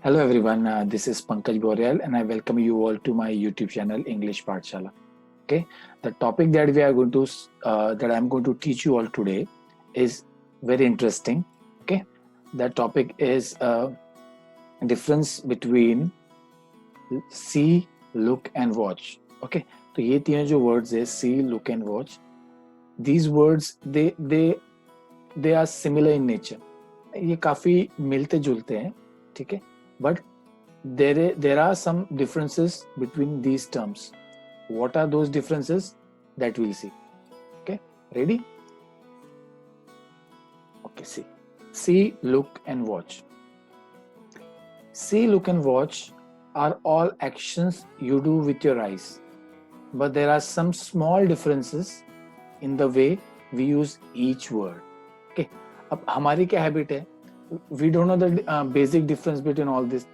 Hello everyone, this is Pankaj Boreal and I welcome you all to my YouTube channel English Pathshala. Okay, the topic that we are going to that I am going to teach you all today is very interesting. Okay, the topic is difference between see, look and watch. Okay, तो ये तीनों जो words है see, look and watch. These words they are similar in nature. ये काफी मिलते जुलते हैं, ठीक है? But there are some differences between these terms. What are those differences? That we'll see. Okay, ready? Okay, see, look and watch. See, look and watch are all actions you do with your eyes, but there are some small differences in the way we use each word. Okay, अब हमारी क्या habit है? We don't know the basic difference between all these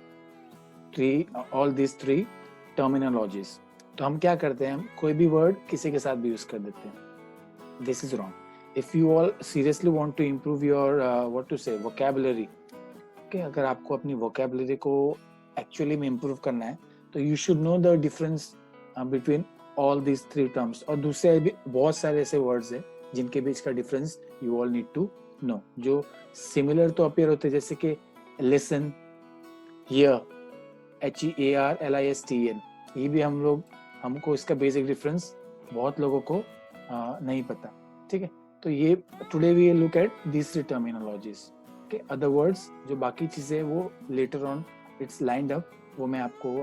three terminologies. तो हम क्या करते हैं, हम कोई भी वर्ड किसी के साथ भी यूज कर देते हैं. This is wrong. If you all seriously want to improve your vocabulary, okay, अगर आपको अपनी vocabulary को actually में improve करना है, तो you should know the difference between all these three terms. और दूसरे भी बहुत सारे ऐसे words हैं जिनके बीच का difference you all need to know. जो similar तो appear होते हैं, जैसे कि listen, hear, HEARLISTEN. ये भी हमको इसका बेसिक डिफरेंस बहुत लोगों को नहीं पता, ठीक है? तो ये today we look at these three terminologies. Okay, other words जो बाकी चीजें वो later on it's lined up, वो मैं आपको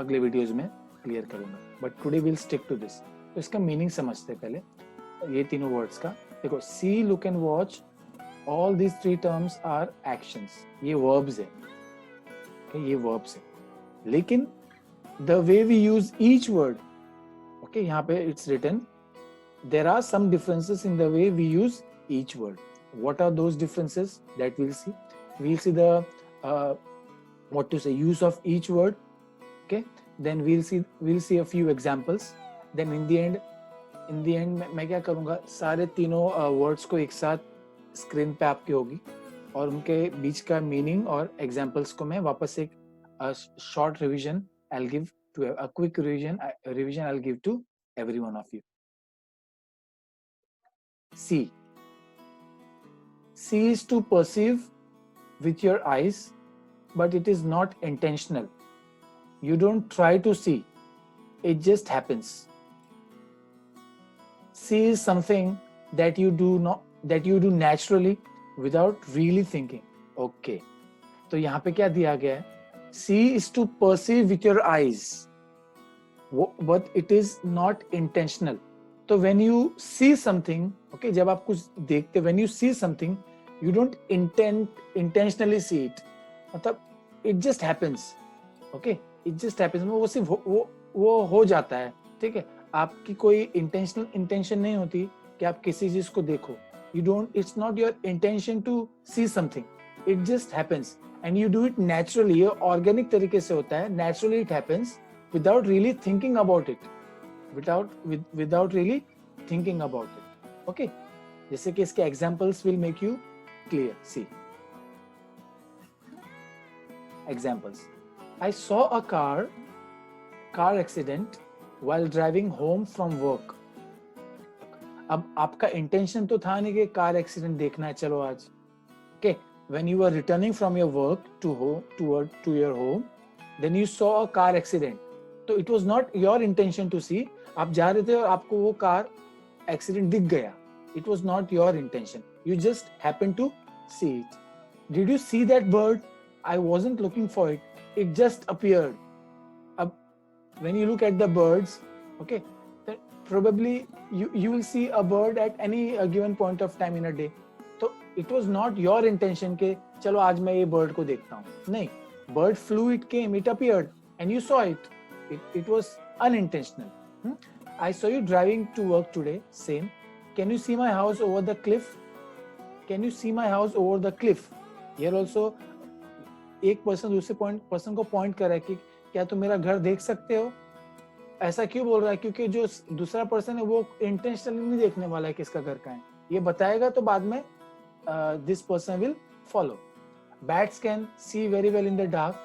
अगले वीडियोज में क्लियर करूंगा. But today will stick to this. तो इसका मीनिंग समझते हैं पहले ये तीनों वर्ड्स का. देखो, see, look and watch, all these three terms are actions. ये वर्ब्स है, ये वर्ब्स है. लेकिन the way we use each word, okay, यहाँ पे it's written there are some differences in the way we use each word. What are those differences? That we'll see the what to say, use of each word. Okay, then we'll see a few examples. Then in the end मैं क्या करूँगा, सारे तीनों words को एक साथ screen पे आपकी होगी और उनके बीच का मीनिंग और एग्जांपल्स को मैं वापस एक short revision I'll give to a quick revision I'll give to every one of you. See is to perceive with your eyes, but it is not intentional. You don't try to see, it just happens. See is something that you do naturally without really thinking. Okay, तो यहाँ पे क्या दिया गया है? See is to perceive with your eyes, but it is not intentional. तो when you see something, okay, जब आप कुछ देखते, when you see something, you don't intentionally see it. मतलब it just happens. Okay, it just happens. वो सिर्फ वो हो जाता है, ठीक है? आपकी कोई इंटेंशन नहीं होती कि आप किसी चीज को देखो. It's not your intention to see something. It just happens and you do it naturally. ये ऑर्गेनिक तरीके से होता है. Naturally it happens without really thinking about it. Without really thinking about it. Okay, जैसे कि इसके examples will make you clear. See, examples. I saw a car accident while driving home from work. अब आपका intention तो था नहीं कि car accident देखना है, चलो आज. Okay, when you were returning from your work to your home, then you saw a car accident. तो it was not your intention to see. आप जा रहे थे और आपको वो कार एक्सीडेंट दिख गया. It was not your intention. You just happened to see it. Did you see that bird? I wasn't looking for it. It just appeared. अब when you look at the birds, okay, then probably you will see a bird at any given point of time in a day. तो it was not your intention के चलो आज मैं ये bird को देखता हूँ. नहीं, bird flew, it came, it appeared, and you saw it. It was unintentional. I saw you driving to work today. Same. Can you see my house over the cliff? Can you see my house over the cliff? Here also एक person दूसरे person को point कर रहा है कि क्या तुम मेरा घर देख सकते हो. ऐसा क्यों बोल रहा है? क्योंकि जो दूसरा पर्सन है वो इंटेंशनली नहीं देखने वाला है किसका घर का है. ये बताएगा तो बाद में this person will follow. Bats can see very well in the dark.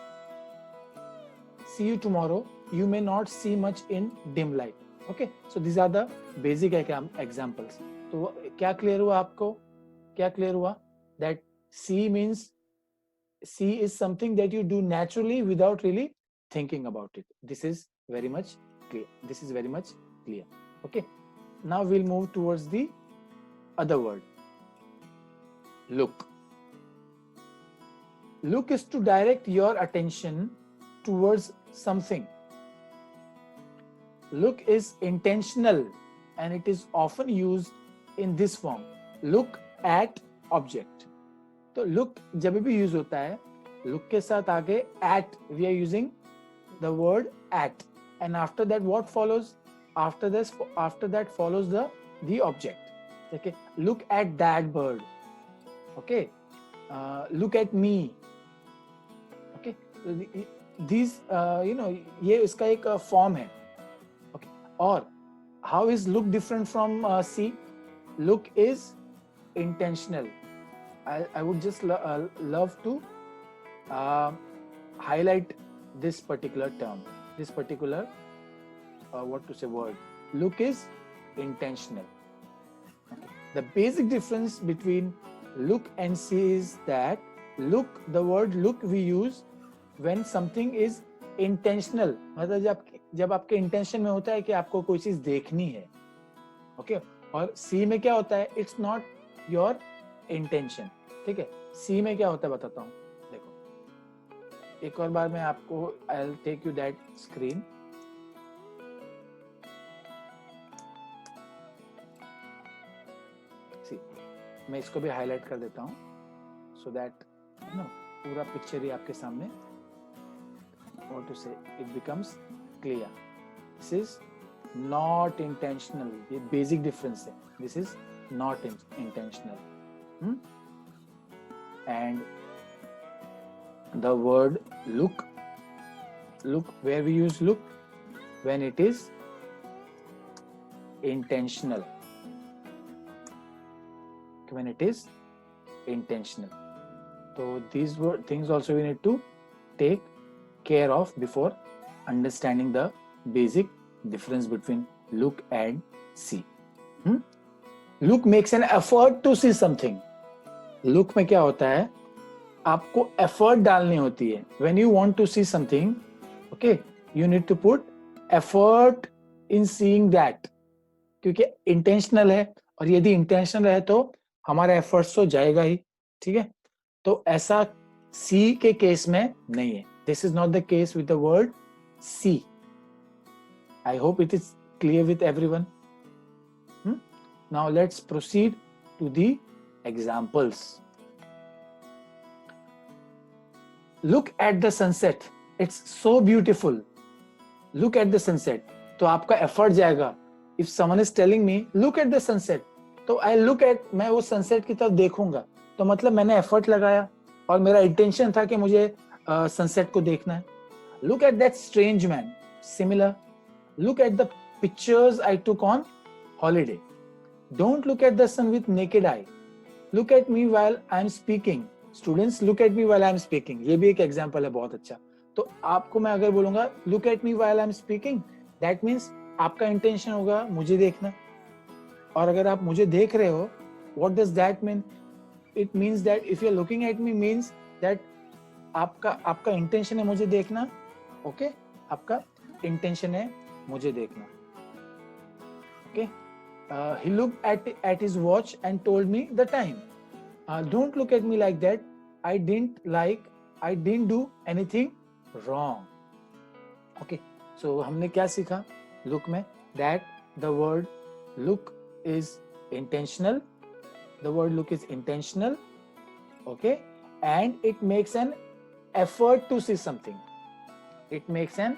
See you tomorrow. You may not see much in dim light. Okay, so these are the basic examples. तो क्या clear हुआ आपको? क्या clear हुआ? That see means see is something that you do naturally without really thinking about it. This is very much clear. This is very much clear. Okay. Now we'll move towards the other word. Look. Look is to direct your attention towards something. Look is intentional and it is often used in this form. Look at object. तो look जब भी use होता है, look के साथ आगे at, we are using the word at, and after that what follows? After that follows the object. Okay, look at that bird. Okay, look at me. Okay, these ये इसका एक form है. Okay, और how is look different from see? Look is intentional. I would just love to highlight this particular term, this particular word. Look is intentional. Okay. The basic difference between look and see is that look, the word look we use when something is intentional. मतलब जब आपके intention में होता है कि आपको कोई चीज देखनी है. ओके, और सी में क्या होता है? It's not your intention. ठीक है, सी में क्या होता है बताता हूं. देखो एक और बार मैं आपको, I will take you that screen. See, मैं इसको भी हाईलाइट कर देता हूं सो दैट पूरा पिक्चर ही आपके सामने, व्हाट टू से, it becomes clear. This is not intentional. ये बेसिक डिफरेंस है. This is not intentional. And the word look, where we use look? When it is intentional. When it is intentional. So these were things also we need to take care of before understanding the basic difference between look and see. Look makes an effort to see something. Look में क्या होता है? आपको effort डालनी होती है. When you want to see something, okay, you need to put effort in seeing that, क्योंकि intentional है, और यदि इंटेंशनल है तो हमारा एफर्ट्स तो जाएगा ही. ठीक है, तो ऐसा सी के केस में नहीं है. This is not the case with the word see. I hope it is clear with everyone. Now let's proceed to the examples. Look at the sunset. It's so beautiful. Look at the sunset. तो आपका effort जाएगा. If someone is telling me look at the sunset, तो I look at, मैं वो sunset की तरफ देखूंगा, तो मतलब मैंने effort लगाया और मेरा intention था कि मुझे sunset को देखना है. Look at that strange man. Similar. Look at the pictures I took on holiday. Don't look at the sun with naked eye. Look at me while I am speaking. Students, look at me while I am speaking. ये भी एक example है बहुत अच्छा. तो आपको मैं अगर बोलूंगा look at me while I am speaking, that means आपका इंटेंशन होगा मुझे देखना. और अगर आप मुझे देख रहे हो, what does that mean? It means that if you are looking at me means that आपका इंटेंशन है मुझे देखना. ओके, आपका इंटेंशन है मुझे देखना. Okay. He looked at his watch and told me the time. Don't look at me like that. I didn't do anything wrong. Okay. So हमने क्या सीखा look में? That the word look is intentional. The word look is intentional. Okay. And it makes an effort to see something. It makes an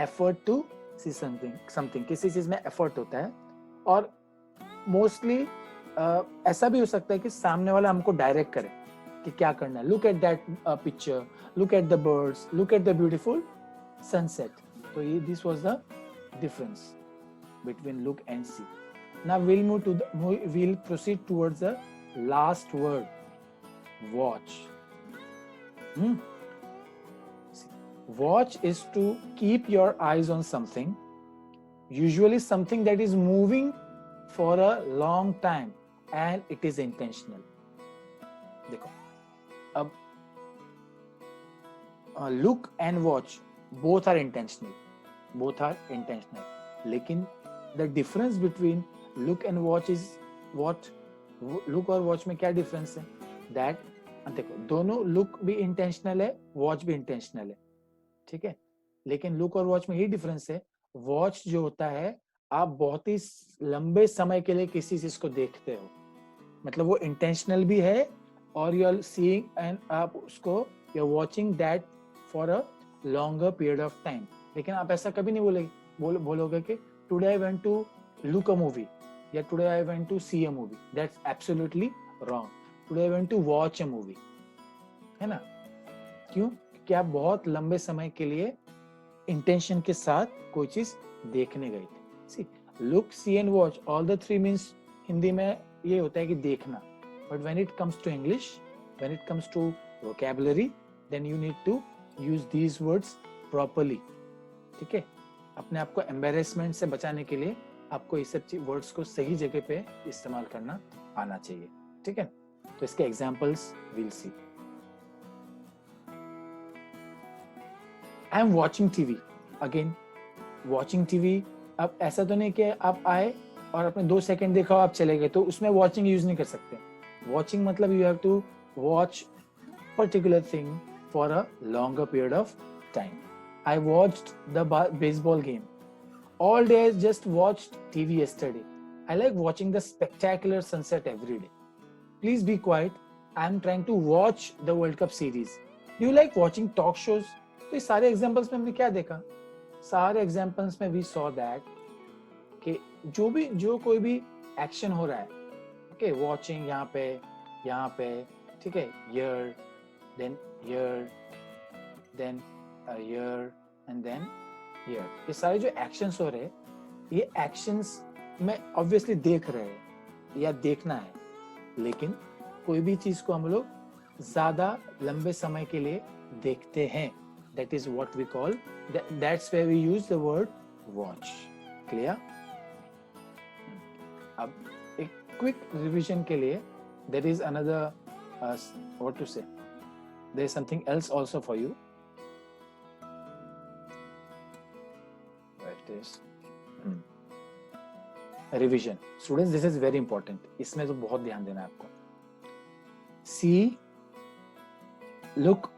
effort to see something. किसी चीज में effort होता है. और मोस्टली ऐसा भी हो सकता है कि सामने वाला हमको डायरेक्ट करे कि क्या करना है. Look at that picture, look at the birds, look at the beautiful sunset. तो ये this was the difference between look and see. Now we'll proceed towards the last word, watch. Watch is to keep your eyes on something, usually something that is moving for a long time and it is intentional. देखो अब look and watch both are intentional, लेकिन the difference between look and watch is what? look और watch में क्या difference है? that देखो दोनों look भी intentional है, watch भी intentional है, ठीक है, लेकिन look और watch में ये difference है, watch जो होता है आप बहुत ही लंबे समय के लिए किसी चीज को देखते हो, मतलब वो intentional भी है और you are seeing and आप उसको you are watching that for a longer period of time. लेकिन आप ऐसा कभी नहीं बोलोगे कि today I went to look a movie या today I went to see a movie. That's absolutely wrong. Today I went to watch a movie. है ना? क्यों? क्योंकि आप बहुत लंबे समय के लिए intention के साथ कोई चीज देखने गए थे. See, look, see and watch. All the three means Hindi में ये होता है कि देखना. But when it comes to English, when it comes to vocabulary, then you need to use these words properly. ठीक है, अपने आप को एम्बेरसमेंट से बचाने के लिए आपको इस सब वर्ड्स को सही जगह पे इस्तेमाल करना आना चाहिए. ठीक है, तो इसके examples will see. I am watching TV. Again watching TV, अब ऐसा तो नहीं कि आप आए और आपने 2 सेकंड देखा आप चले गए, तो उसमें वॉचिंग यूज नहीं कर सकते. वॉचिंग मतलब you have to watch particular thing for a longer period of time. I watched the baseball game. All day I just watched TV yesterday. I like watching the spectacular sunset every day. Please be quiet. I am trying to watch the World Cup series. Do you like watching talk shows? तो ये सारे examples में हमने क्या देखा? सारे examples में we saw that कि जो कोई भी action हो रहा है, okay, watching यहाँ पे, ठीक है, here, then here, then here and then here. ये सारे जो actions हो रहे हैं, ये actions में obviously देख रहे हैं या देखना है, लेकिन कोई भी चीज को हम लोग ज्यादा लंबे समय के लिए देखते हैं. That is what we call, that's where we use the word watch. Clear? अब एक quick revision के लिए there is another what to say, there is something else also for you. That is revision. Students, this is very important. इसमें तो बहुत ध्यान देना है आपको. See, look,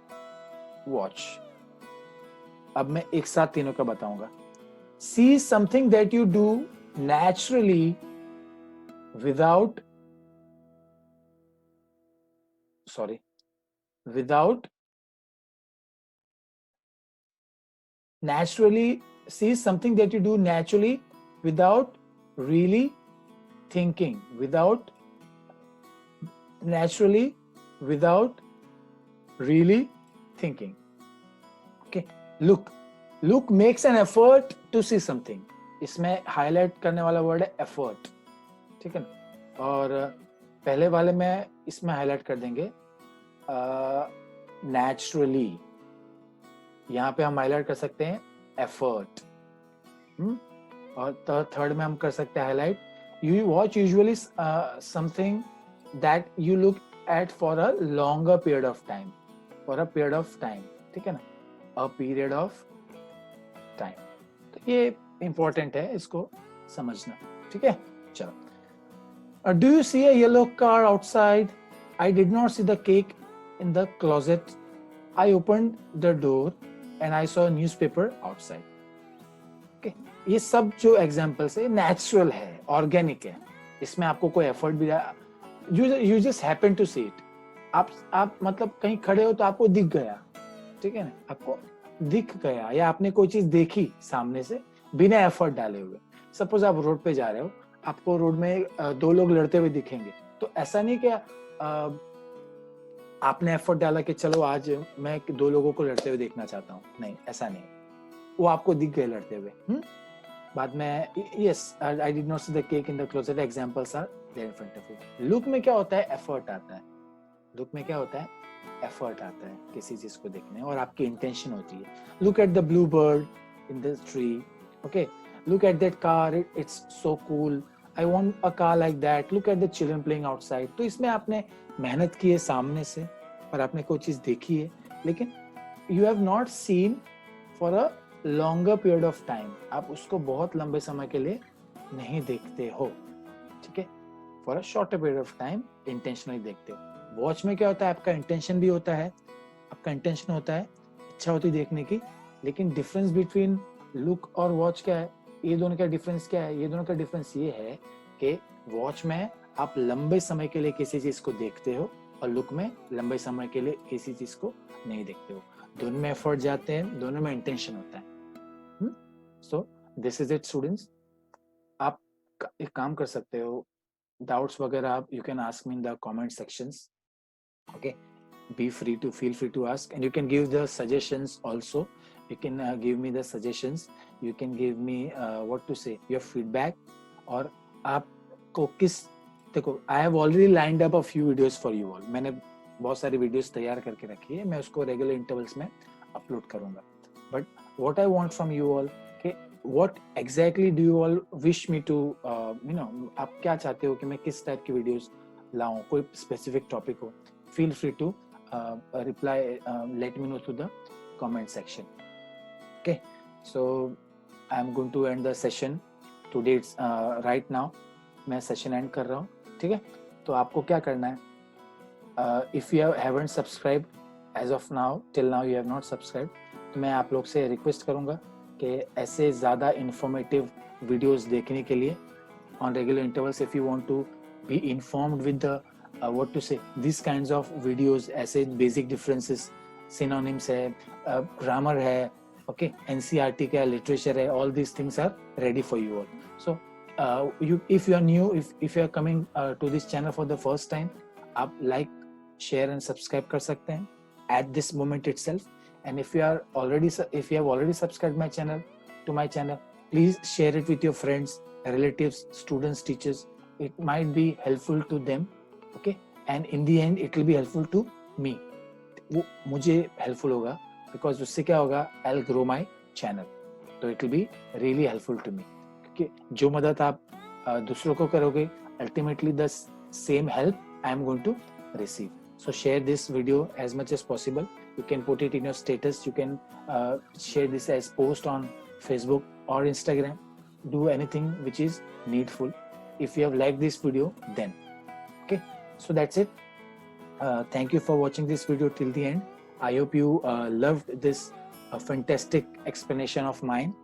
watch. अब मैं एक साथ तीनों का बताऊंगा. See something that you do naturally without naturally, see something that you do naturally without really thinking, without really thinking. Okay, look makes an effort to see something. इसमें highlight करने वाला वर्ड है एफर्ट. ठीक है ना, और पहले वाले में इसमें हाईलाइट कर देंगे नेचुरली. यहाँ पे हम हाईलाइट कर सकते हैं एफर्ट. और थर्ड में हम कर सकते हैं highlight you watch usually something that you look at for a longer period of time. ठीक है ना, अ पीरियड ऑफ टाइम. तो ये इंपॉर्टेंट है, इसको समझना. ठीक है, चलो. Do you see a yellow car outside? I did not see the cake in the closet. I opened the door and I saw a newspaper outside. Okay, ये सब जो examples है natural है, organic है, इसमें आपको कोई effort भी you just happen to see it. आप मतलब कहीं खड़े हो तो आपको दिख गया, ठीक है ना, आपको दिख गया या आपने कोई चीज देखी सामने से बिना एफर्ट डाले हुए. सपोज आप रोड पे जा रहे हो, आपको रोड में 2 लोग लड़ते हुए दिखेंगे, तो ऐसा नहीं कि आपने एफर्ट डाला कि चलो आज मैं 2 लोगों को लड़ते हुए देखना चाहता हूँ. नहीं, ऐसा नहीं, वो आपको दिख गए लड़ते हुए. बाद में yes, I did not see the cake in the closet, examples are there in front of you. Look में क्या होता है, एफर्ट आता है. लुक में क्या होता है, एफर्ट आता है किसी चीज को देखने, और आपकी इंटेंशन होती है. Look at the blue bird in the tree, okay, look at that car, it's so cool, I want a car like that, look at the children playing outside. तो इसमें आपने मेहनत की है सामने से, और आपने कोई चीज देखी है, लेकिन you have not seen for a longer period of time. आप उसको बहुत लंबे समय के लिए नहीं देखते हो, ठीक है. For a shorter period of time intentionally देखते हो. वॉच में क्या होता है, आपका इंटेंशन भी होता है, आपका इंटेंशन होता है, इच्छा होती है देखने की, लेकिन डिफरेंस बिटवीन लुक और वॉच क्या है, ये दोनों का डिफरेंस क्या है? ये दोनों का डिफरेंस ये है कि वॉच में आप लंबे समय के लिए किसी चीज को देखते हो, और लुक में लंबे समय के लिए किसी चीज को नहीं देखते हो. दोनों में एफर्ट जाते हैं, दोनों में इंटेंशन होता है. So this is it students. आप एक काम कर सकते हो, डाउट्स वगैरह आप you can ask me in the comment sections, okay, feel free to ask, and you can give the suggestions also. You can give me the suggestions, you can give me what to say, your feedback. और आपको किस, देखो I have already lined up a few videos for you all. मैंने बहुत सारी videos तैयार करके रखी है, मैं उसको रेगुलर इंटरवल्स में अपलोड करूंगा. But what I want from you all, कि what exactly do you all wish me to आप क्या चाहते हो कि मैं किस टाइप की वीडियोस लाऊं, कोई स्पेसिफिक टॉपिक हो. Feel free to reply, let me know through the comment section. Okay, so I'm going to end the session today. It's right now मैं session end कर रहा हूँ, ठीक है. तो आपको क्या करना है, if you haven't subscribed as of now, till now you have not subscribed, तो मैं आप लोग से रिक्वेस्ट करूँगा कि ऐसे ज़्यादा informative videos देखने के लिए on regular intervals, if you want to be informed with the what to say, these kinds of videos, ऐसे basic differences, synonyms है, grammar है, okay, NCERT का literature है, all these things are ready for you all. So if you are new, if you are coming to this channel for the first time, आप like, share and subscribe कर सकते हैं at this moment itself. And if you have already subscribed to my channel, please share it with your friends, relatives, students, teachers. It might be helpful to them, okay, and in the end it will be helpful to me. वो मुझे helpful होगा, because उससे क्या होगा, I'll grow my channel, तो it will be really helpful to me. क्योंकि जो मदद आप दूसरों को करोगे, ultimately the same help I am going to receive. So share this video as much as possible. You can put it in your status, you can share this as post on Facebook or Instagram. Do anything which is needful. If you have liked this video, then okay. So that's it. Thank you for watching this video till the end. I hope you loved this fantastic explanation of mine,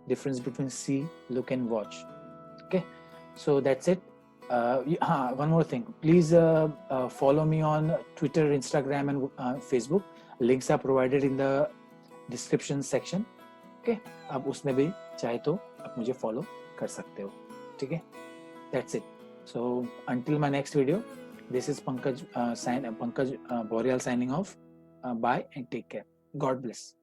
difference between see, look and watch. Okay, so that's it. One more thing, please follow me on Twitter, Instagram and Facebook. Links are provided in the description section. Okay, आप उसमें भी चाहे तो आप मुझे follow कर सकते हो, ठीक है. That's it. So until my next video, this is Pankaj Boreal signing off. Bye and take care. God bless.